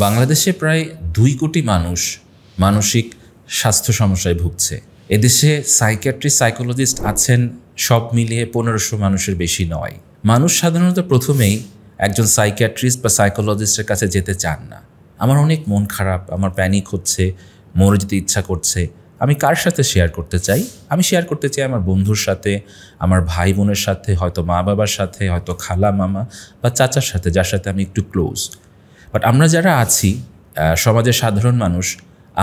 বাংলাদেশে প্রায় 2 কোটি মানুষ মানসিক স্বাস্থ্য সমস্যায় ভুগছে। এদেশে সাইকিয়াট্রিস্ট, সাইকোলজিস্ট আছেন সব মিলিয়ে 1500 মানুষের বেশি নয়। মানুষ সাধারণত প্রথমেই একজন সাইকিয়াট্রিস্ট বা সাইকোলজিস্টের কাছে যেতে চান না। আমার অনেক মন খারাপ, আমার প্যানিক হচ্ছে, মরে যেতে ইচ্ছা করছে। আমি কার সাথে শেয়ার করতে চাই? আমি শেয়ার করতে চাই আমার বন্ধুর সাথে, আমার ভাই বোনের সাথে, হয়তো মা বাবার সাথে, হয়তো খালা মামা বা চাচার সাথে, যার সাথে আমি একটু ক্লোজ। বাট আমরা যারা আছি সমাজের সাধারণ মানুষ,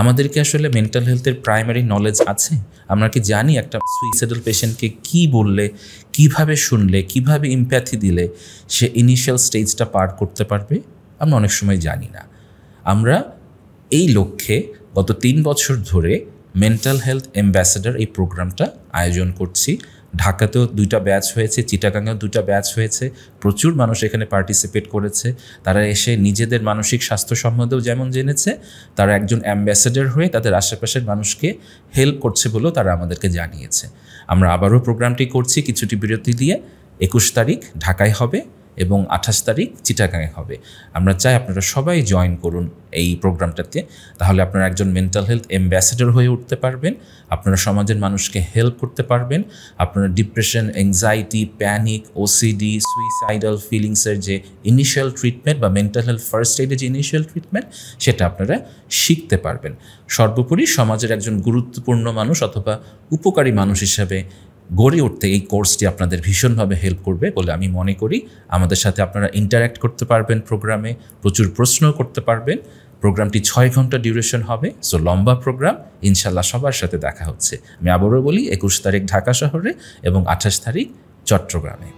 আমাদেরকে আসলে মেন্টাল হেলথের প্রাইমারি নলেজ আছে? আমরা কি জানি একটা সুইসাইডাল পেশেন্টকে কী বললে, কিভাবে শুনলে, কিভাবে ইম্প্যাথি দিলে সে ইনিশিয়াল স্টেজটা পার করতে পারবে? আমরা অনেক সময় জানি না। আমরা এই লক্ষ্যে গত 3 বছর ধরে মেন্টাল হেলথ অ্যাম্বাসেডর এই প্রোগ্রামটা আয়োজন করছি। ঢাকাতেও 2টা ব্যাচ হয়েছে, চিটাগাঙেও 2টা ব্যাচ হয়েছে। প্রচুর মানুষ এখানে পার্টিসিপেট করেছে। তারা এসে নিজেদের মানসিক স্বাস্থ্য সম্বন্ধেও যেমন জেনেছে, তারা একজন অ্যাম্বাসেডর হয়ে তাদের আশেপাশের মানুষকে হেল্প করছে বলেও তারা আমাদেরকে জানিয়েছে। আমরা আবারও প্রোগ্রামটি করছি কিছুটি বিরতি দিয়ে। 21 তারিখ ঢাকায় হবে এবং 28 তারিখ চিটাগাঙে হবে। আমরা চাই আপনারা সবাই জয়েন করুন এই প্রোগ্রামটাতে। তাহলে আপনারা একজন মেন্টাল হেলথ অ্যাম্বাসেডর হয়ে উঠতে পারবেন, আপনারা সমাজের মানুষকে হেল্প করতে পারবেন, আপনারা depression, anxiety, panic, OCD, suicidal ফিলিংসের যে ইনিশিয়াল ট্রিটমেন্ট বা মেন্টাল হেলথ ফার্স্ট এইডের যে ইনিশিয়াল ট্রিটমেন্ট, সেটা আপনারা শিখতে পারবেন। সর্বোপরি সমাজের একজন গুরুত্বপূর্ণ মানুষ অথবা উপকারী মানুষ হিসাবে গড়ে উঠতে এই কোর্সটি আপনাদের ভীষণভাবে হেল্প করবে বলে আমি মনে করি। আমাদের সাথে আপনারা ইন্টার্যাক্ট করতে পারবেন, প্রোগ্রামে প্রচুর প্রশ্ন করতে পারবেন। প্রোগ্রামটি 6 ঘন্টা ডিউরেশন হবে, সো লম্বা প্রোগ্রাম। ইনশাল্লাহ সবার সাথে দেখা হচ্ছে। আমি আবারও বলি, 21 তারিখ ঢাকা শহরে এবং 28 তারিখ চট্টগ্রামে।